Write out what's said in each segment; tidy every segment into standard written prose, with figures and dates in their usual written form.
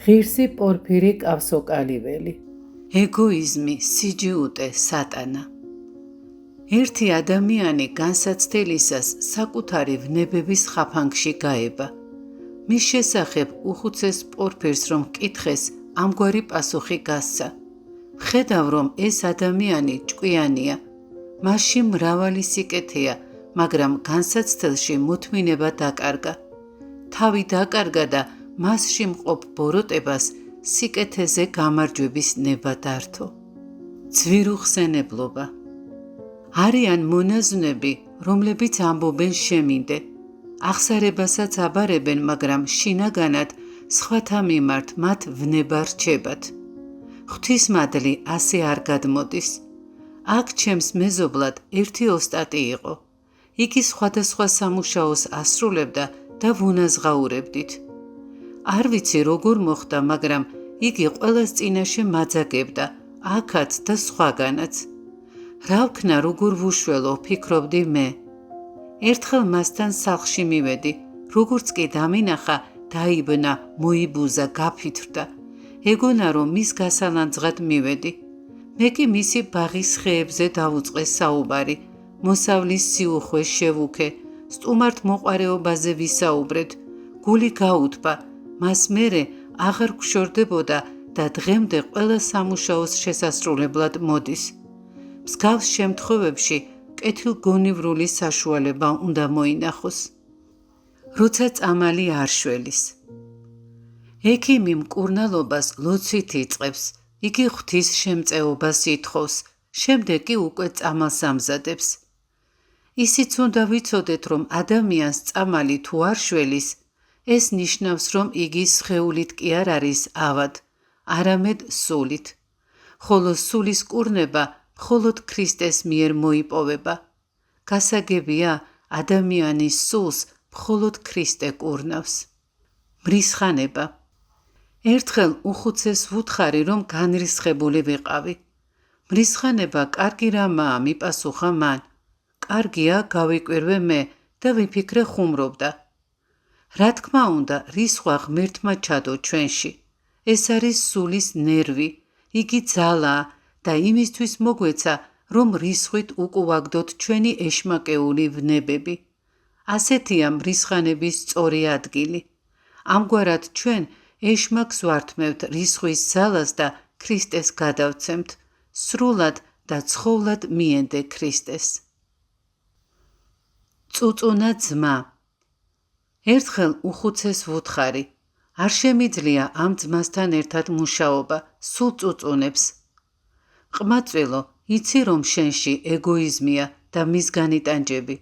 ღირსი პორფირი კავსოკალიველი. ეგოიზმი, სიჯიუტე, სატანა. ერთი ადამიანი განსაცდელისას საკუთარი ვნებების ხაფანგში გაება. მის შესახებ უხუცეს პორფირს რომ კითხეს, ამგვარი პასუხი გასცა. ხედავ რომ ეს ადამიანი ჭკვიანია, მასში მრავალი სიკეთეა, მაგრამ განსაცდელში მოთმინება დაკარგა. თავი დაკარგა და მასში მყოფ ბოროტებას სიკეთეზე გამარჯვების ნება დართო. ძვირუხსენებლობა. არიან მონაზვნები, რომლებიც ამბობენ შემინდე. აღსარებასაც აბარებენ, მაგრამ შინაგანად სხვათა მიმართ მათ ვნება რჩებათ. ღვთისმადლი ასე არ გადმოდის. აქ ჩემს მეზობლად ერთი ოსტატი იყო. იგი სხვადასხვა სამუშაოს ასრულებდა და ვუნაზღაურებდით. არ ვიცი როგორ მოხდა, მაგრამ იგი ყველას წინაშე მაძაგებდა, აქაც და სხვაგანაც. რა ვქნა, როგორ ვუშველო, ფიქრობდი მე. ერთხელ მასთან სახლში მივედი, როგორც კი დამინახა, დაიბნა, მოიბუზა, გაფითრდა. ეგონა რომ მის გასალანძღად მივედი. მე კი მისი ბაღის ხეებზე დავუწყე საუბარი, მოსავლის სიუხვე შევუქე, სტუმართ მოყვარეობაზე ვისაუბრეთ, გული გაუთბა, მას მერე აღარ გვშორდებოდა და დღემდე ყველა სამუშაოს შესასრულებლად მოდის. მსგავს შემთხვევებში კეთილგონივრული საშუალება უნდა მოინახოს. როცა წამალი არ შველის. ექიმი მკურნალობას ლოცვით იწყებს, იგი ღვთის შემწეობას ითხოვს, შემდეგ კი უკვე წამალს ამზადებს. ისიც უნდა ვიცოდეთ, რომ ადამიანს წამალი თუ არ შველის, ეს ნიშნავს, რომ იგი სხეულით კი არ არის ავად, არამედ სულით. ხოლო სულის კურნება მხოლოდ ქრისტეს მიერ მოიპოვება. გასაგებია, ადამიანის სულს მხოლოდ ქრისტე კურნავს. მრისხანება. ერთხელ უხუცეს ვუთხარი, რომ განრისხებული ვიყავი. მრისხანება კარგი რამაა, მიპასუხა მან. კარგია, გავიკვირვე მე და ვიფიქრე ხუმრობდა. რა თქმა უნდა, რისხვა ღმერთმა ჩადო ჩვენში. ეს არის სულის ნერვი, იგი ძალაა და იმისთვის მოგვეცა, რომ რისხვით უკუვაგდოთ ჩვენი ეშმაკეული ვნებები. ასეთია მრისხანების სწორი ადგილი. ამგვარად ჩვენ ეშმაკს ვართმევთ რისხვის ძალას და ქრისტეს გადავცემთ, სრულად და ცხოვლად მიენდე ქრისტეს. წუწუნა ძმა. ერთხელ უხუცეს ვუთხარი, არ შემიძლია ამ ძმასთან ერთად მუშაობა, სულ წუწუნებს. ყმაწვილო, იცი რომ შენში ეგოიზმია და მისგან იტანჯები.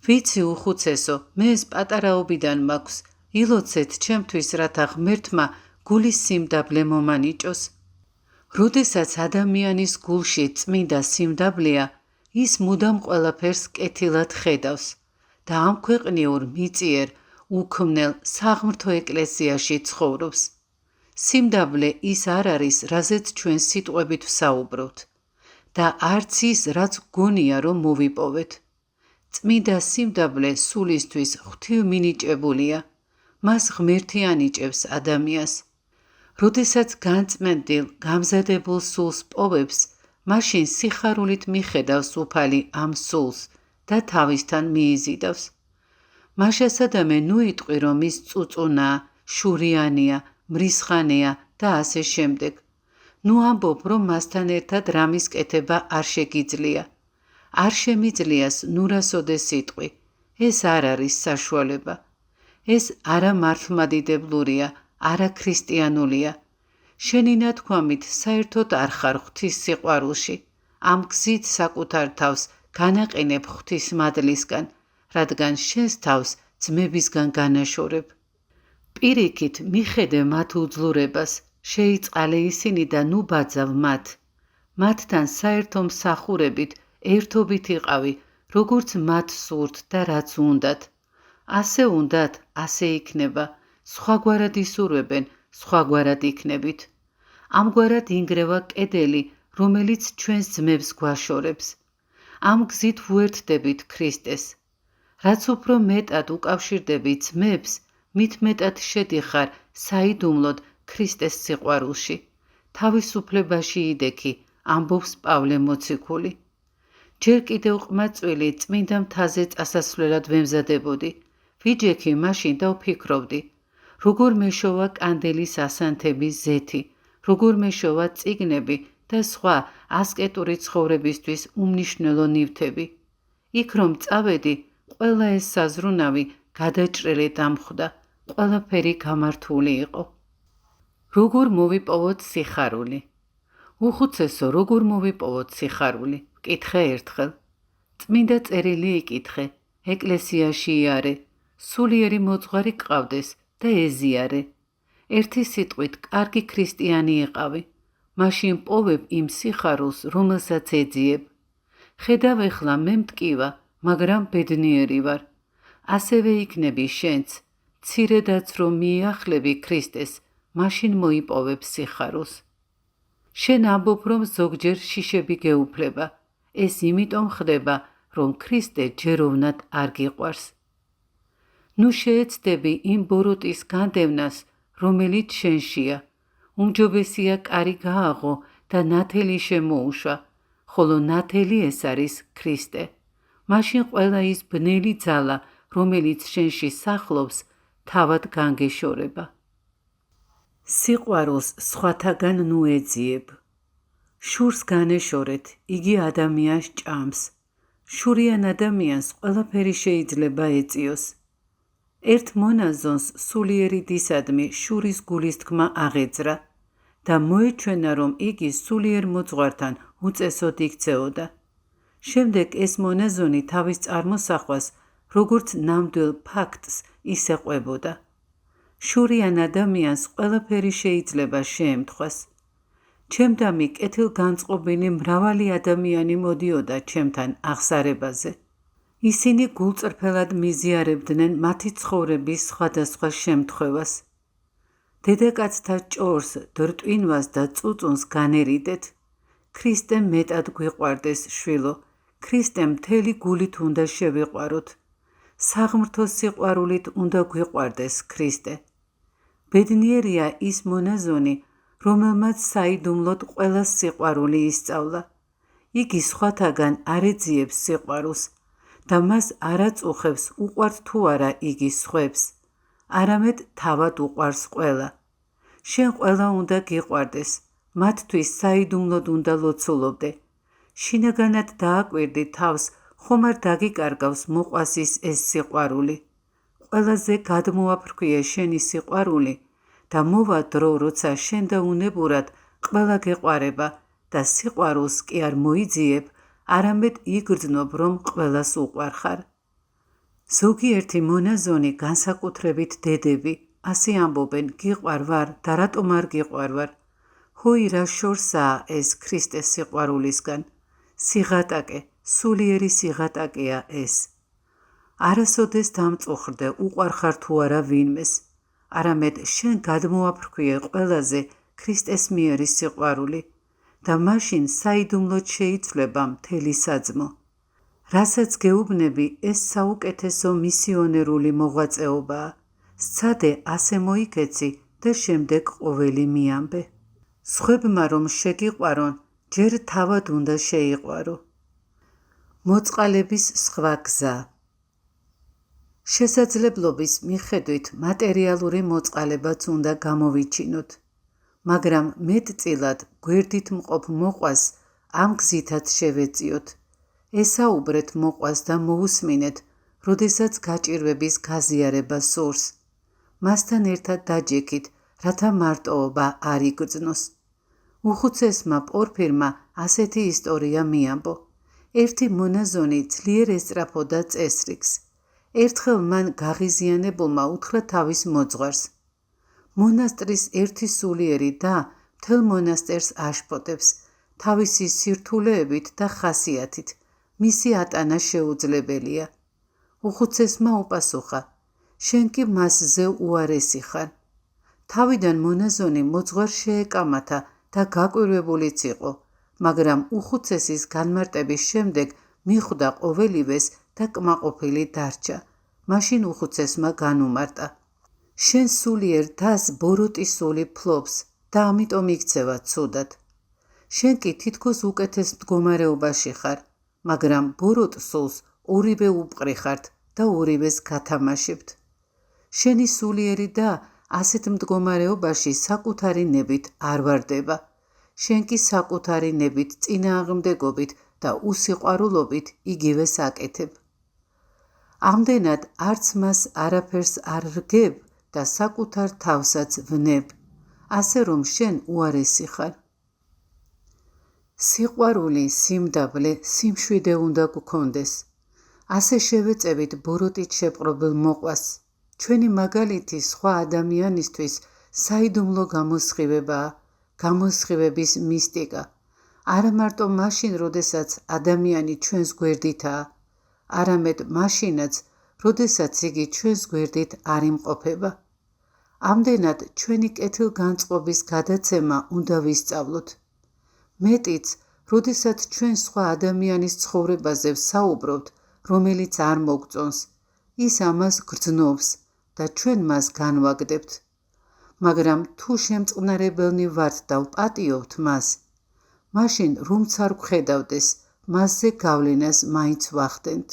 ვიცი უხუცესო, მე ეს პატარაობიდან მაქვს, ილოცეთ ჩემთვის, რათა ღმერთმა გულის სიმდაბლე მომანიჭოს. როდესაც ადამიანის გულში წმინდა სიმდაბლეა, ის მუდამ ყველაფერს კეთილად ხედავს და ამ ქვეყნიურ მიწიერ უქმნელ საღმრთო ეკლესიაში ცხოვრობს. სიმდაბლე ის არ არის, რაზეც ჩვენ სიტყვებით ვსაუბრობთ და არც ის, რაც გონია რომ მოვიპოვეთ. წმინდა სიმდაბლე სულისთვის ღვთივმინიჭებულია, მას ღმერთი ანიჭებს ადამიანს. როდესაც განწმენდილ, გამზადებულ სულს პოვებს, მაშინ სიხარულით მიხედავს უფალი ამ სულს და თავისთან მიიზიდავს. მაშასადამე ნუ იტყვი, რომ ის წუწუნაა, შურიანია, მრისხანეა და ასე შემდეგ. ნუ ამბობ, რომ მასთან ერთად რამის კეთება არ შეგიძლია. არ შემიძლიას ნურასოდეს იტყვი. ეს არ არის საშუალება. ეს არა მართლმადიდებლურია, არა ქრისტიანულია. შენი ნათქვამით საერთოდ არ ხარ ღვთის სიყვარულში. ამ გზით საკუთარ თავს განაყენებ ღვთისმადლისგან, რადგან შენს თავს ძმებისგან განაშორებ. პირიქით მიხედე მათ უძლურებას, შეიწყალე ისინი და ნუ ბაძავ მათ. მათთან საერთო მსახურებით ერთობით იყავი, როგორც მათ სურთ და რაც უნდათ. ასე უნდათ, ასე იქნება, სხვაგვარად ისურვებენ, სხვაგვარად იქნებით. ამგვარად ინგრევა კედელი, რომელიც ჩვენს ძმებს გვაშორებს. ამ გზით ვუერთდებით ქრისტეს. რაც უფრო მეტად უკავშირდები ძმებს, მით მეტად შედიხარ საიდუმლოდ ქრისტეს სიყვარულში. თავისუფლებაში იდექი, ამბობს პავლე მოციქული. ჯერ კიდევ ყმაწვილი წმინდა მთაზე წასასვლელად ვემზადებოდი. ვიჯექი მაშინ და ვფიქრობდი, როგორ მეშოვა კანდელის ასანთების ზეთი, როგორ მეშოვა წიგნები და სხვა ასკეტური ცხოვრებისთვის უმნიშვნელო ნივთები. იქ რომ წავედი, ყველა ეს საზრუნავი გადაჭრილი დამხვდა, ყველაფერი გამართული იყო. როგორ მოვიპოვოთ სიხარული? უხუცესო, როგორ მოვიპოვოთ სიხარული? ვკითხე ერთხელ. წმინდა წერილი იკითხე, ეკლესიაში იარე, სულიერი მოძღვარი გყავდეს და ეზიარე. ერთი სიტყვით კარგი ქრისტიანი იყავი, მაშინ პოვებ იმ სიხარულს, რომელსაც ეძიებ. ხედავ ეხლა მე მტკივა, მაგრამ ბედნიერი ვარ. ასევე იქნები შენც, მცირედაც რომ მიახლები ქრისტეს, მაშინ მოიპოვებ სიხარულს. შენ ამბობ, რომ ზოგჯერ შიშები გეუფლება. ეს იმიტომ ხდება, რომ ქრისტე ჯეროვნად არ გიყვარს. ნუ შეეცდები იმ ბოროტის განდევნას, რომელიც შენშია. უმჯობესია კარი გააღო და ნათელი შემოუშვა, ხოლო ნათელი ეს არის ქრისტე. მაშინ ყველა ის ბნელი ძალა, რომელიც შენში სახლობს, თავად განგეშორება. სიყვარულს სხვათაგან ნუ ეძიებ. შურს განეშორეთ, იგი ადამიანს ჭამს. შურიან ადამიანს ყველაფერი შეიძლება ეწიოს. ერთ მონაზონს სულიერი დისადმი შურის გულის თქმა აღეძრა და მოეჩვენა, რომ იგი სულიერ მოძღვართან უწესოდ იქცეოდა. შემდეგ ეს მონაზონი თავის წარმოსახვას როგორც ნამდვილ ფაქტს ისე ყვებოდა. შურიან ადამიანს ყველაფერი შეიძლება შეემთხვას. ჩემდამი კეთილგანწყობილი მრავალი ადამიანი მოდიოდა ჩემთან აღსარებაზე. ისინი გულწრფელად მიზიარებდნენ მათი ცხოვრების სხვადასხვა შემთხვევას. დედაკაცთა ჭორს, დრტვინვას და წუწუნს განერიდეთ. ქრისტე მეტად გვიყვარდეს, შვილო, ქრისტემ მთელი გულით უნდა შევიყვაროთ. საღმრთო სიყვარულით უნდა გვიყვარდეს ქრისტე. ბედნიერია ის მონაზონი, რომელმაც საიდუმლოდ ყველას სიყვარული ისწავლა. იგი სხვათაგან არ ეძიებს სიყვარულს და მას არ აწუხებს უყვართ თუ არა იგი სხვებს, არამედ თავად უყვარს ყველა. შენ ყველა უნდა გიყვარდეს, მათთვის საიდუმლოდ უნდა ლოცულობდე. შინაგანად დააკვირდი თავს, ხომ არ დაგიკარგავს მოყვასის ეს სიყვარული. ყველაზე გადმოაფრქვიე შენი სიყვარული და მოვა დრო, როცა შენ და უნებურად ყველა გეყვარება და სიყვარულს კი არ მოიძიებ, არამედ იგრძნობ, რომ ყველას უყვარხარ. ზოგიერთი მონაზონი, განსაკუთრებით დედები, ასე ამბობენ, გიყვარ ვარ და რატომ არ გიყვარ ვარ? ჰოი, რა შორსაა ეს ქრისტეს სიყვარულისგან. სიღატაკე, სულიერი სიღატაკეა ეს. არასოდეს დამწუხრდე, უყვარხარ თუ არა ვინმეს, არამედ შენ გადმოაფრქვიე ყველაზე ქრისტეს მიერი სიყვარული და მაშინ საიდუმლოდ შეიცვლება მთელი საძმო. რასაც გეუბნები, ეს საუკეთესო მისიონერული მოღვაწეობაა. სცადე ასე მოიქეცი და შემდეგ ყოველი მიამბე. სხვებმა რომ შეგიყვარონ, ჯერ თავად უნდა შეიყვარო. მოწყალების სხვა გზა. შესაძლებლობის მიხედვით მატერიალური მოწყალებაც უნდა გამოვიჩინოთ, მაგრამ მეტწილად გვერდით მყოფ მოყვას ამ გზითაც შევეწიოთ. ესაუბრეთ მოყვას და მოусმინეთ, როდესაც გაჭირვების გაზიარება სურს. მასთან ერთად დაჯექით, რათა მარტოობა არ იგრძნოს. უხუცესმა პორფირმა ასეთი ისტორია მიამბო. ერთი მონაზონი ძლიერ ესწრაფოდა წესრიგს. ერთხელ მან გაღიზიანებულმა უთხრა თავის მოძღვარს. მონასტრის ერთი სულიერი და მთელ მონასტერს აშფოთებს, თავისი სირთულეებით და ხასიათით, მისი ატანა შეუძლებელია. უხუცესმა უპასუხა, შენ კი მასზე უარესი ხარ. თავიდან მონაზონი მოძღვარს შეეკამათა და გაკვირვებულიც იყო, მაგრამ უხუცესის განმარტების შემდეგ მიხვდა ყოველივეს და კმაყოფილი დარჩა. მაშინ უხუცესმა განუმარტა. შენ სულიერ დას ბოროტის სული ფლობს და ამიტომ იქცევა ცუდად. შენ კი თითქოს უკეთეს მდგომარეობაში ხარ, მაგრამ ბოროტ სულს ორივე უპყრიხართ და ორივეს გათამაშებთ. შენი სულიერი და ასეთ მდგომარეობაში საკუთარი ნებით არ ვარდება. შენ კი საკუთარი ნებით წინააღმდეგობით და უსიყვარულობით იგივეს აკეთებ. ამდენად არც მას არაფერს არ რგებ და საკუთარ თავსაც ვნებ, ასე რომ შენ უარესი ხარ. სიყვარული, სიმდაბლე, სიმშვიდე უნდა გქონდეს. ასე შევეწევით ბოროტით შეპყრობილ მოყვას. ჩვენი მაგალითი სხვა ადამიანისთვის საიდუმლო გამოსხივებაა, გამოსხივების მისტიკა. არა მარტო მაშინ, როდესაც ადამიანი ჩვენს გვერდითაა, არამედ მაშინაც, როდესაც იგი ჩვენს გვერდით არ იმყოფება. ამდენად ჩვენი კეთილგანწყობის გადაცემა უნდა ვისწავლოთ. მეტიც, როდესაც ჩვენ სხვა ადამიანის ცხოვრებაზე ვსაუბრობთ, რომელიც არ მოგწონს, ის ამას გრძნობს და ჩვენ მას განვაგდებთ. მაგრამ თუ შემწყნარებელნი ვართ და ვპატიობთ მას, მაშინ რომც არ გვხედავდეს, მასზე გავლენას მაინც ვახდენთ.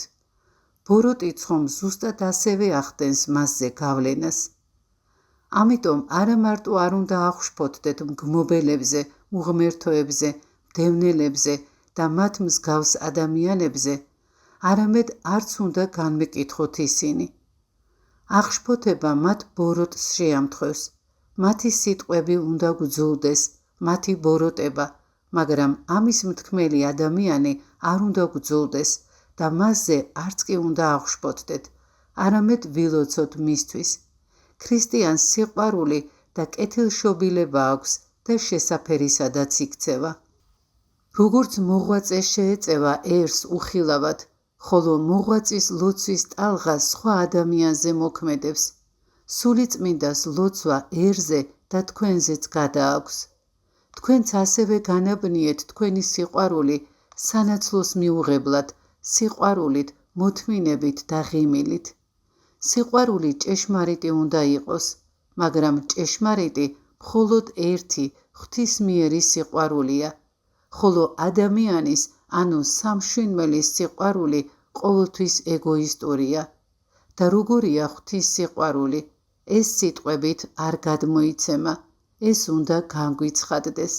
ბოროტიც ხომ ზუსტად ასევე ახდენს მასზე გავლენას. ამიტომ არა მარტო არ უნდა აღვშფოთდეთ მგმობელებზე, უღმერთოებზე, მდევნელებზე და მათ მსგავს ადამიანებზე, არამედ არც უნდა განმეკითხოთ ისინი. აღშფოთება მათ ბოროტს შეამთხვევს, მათი სიტყვები უნდა გძულდეს, მათი ბოროტება, მაგრამ ამის მთქმელი ადამიანი არ უნდა გძულდეს და მასზე არც კი უნდა აღშფოთდეთ, არამედ ვილოცოთ მისთვის. ქრისტიანს სიყვარული და კეთილშობილება აქვს და შესაფერისადაც იქცევა. როგორც მოღვაწე შეეწევა ერს უხილავად, ხოლო მოღვაწის ლოცვის ტალღა სხვა ადამიანზე მოქმედებს. სულიწმინდას ლოცვა ერზე და თქვენზეც გადააქვს. თქვენც ასევე განაბნიეთ თქვენი სიყვარული სანაცვლოს მიუღებლად, სიყვარულით, მოთმინებით და ღიმილით. სიყვარული ჭეშმარიტი უნდა იყოს, მაგრამ ჭეშმარიტი მხოლოდ ერთი ღვთისმიერი სიყვარულია, ხოლო ადამიანის, ანუ სამშვინმელის სიყვარული ყოველთვის ეგოისტურია. და როგორია ღვთის სიყვარული, ეს სიტყვებით არ გადმოიცემა, ეს უნდა განგვიცხადდეს.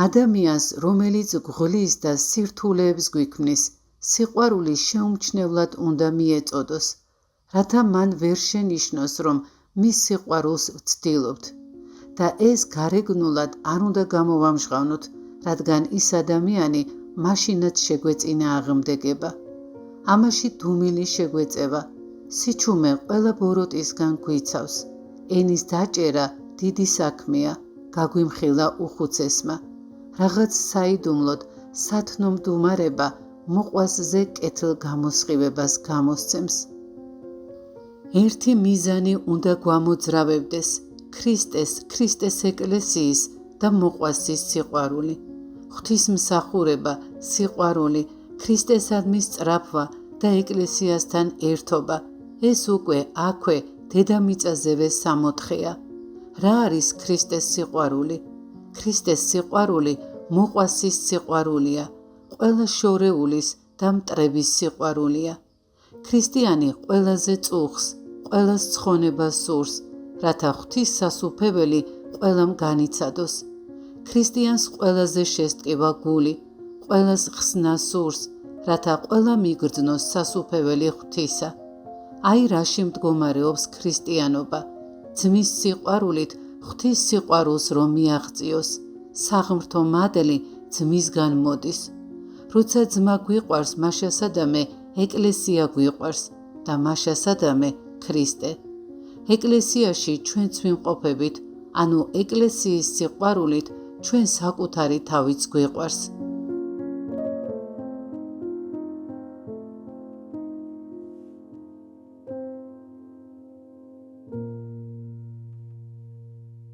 ადამიანს, რომელიც გვღლის და სირთულეებს გვიქმნის, სიყვარული შეუმჩნევლად უნდა მიეწოდოს, რათა მან ვერ შენიშნოს, რომ მის სიყვარულს ვცდილობთ. და ეს გარეგნულად არ უნდა გამოვამჟღავნოთ, რადგან ის ადამიანი მაშინაც შეგვეწინააღმდეგება. ამაში დუმილი შეგვეწევა. სიჩუმე ყველა ბოროტისგან გვიცავს. ენის დაჭერა დიდი საქმეა, გაგვიმხილა უხუცესმა. რაღაც საიდუმლოდ სათნო მდუმარება მოყვასზე კეთილ გამოსხივებას გამოსცემს. ერთი მიზანი უნდა გვამოძრავებდეს ქრისტეს ეკლესიის და მოყვასის სიყვარული. ღვთისმსახურება, სიყვარული, ქრისტესადმი სწრაფვა და ეკლესიასთან ერთობა, ეს უკვე აქვე დედამიწაზევე სამოთხეა. რა არის ქრისტეს სიყვარული? ქრისტეს სიყვარული მოყვასის სიყვარულია, ყველა შორეულის და მტრების სიყვარულია. ქრისტიანი ყველაზე წუხს, ყველას ცხონებას სურს, რათა ღვთის სასუფეველი ყველამ განიცადოს. ქრისტიანს ყველაზე შესტკივა გული, ყველას ხსნა სურს, რათა ყველა მიგრძნოს სასუფეველი ღვთისა. აი რაში მდგომარეობს ქრისტიანობა, ძმის სიყვარულით ღვთის სიყვარულს რომ მიაღწიოს, საღმრთო მადლი ძმისგან მოდის. როცა ძმა გვიყვარს, მაშასადამე ეკლესია გვიყვარს და მაშასადამე ქრისტე. ეკლესიაში ჩვენც ვიმყოფებით, ანუ ეკლესიის სიყვარულით ჩვენ საკუთარი თავიც გვიყვარს.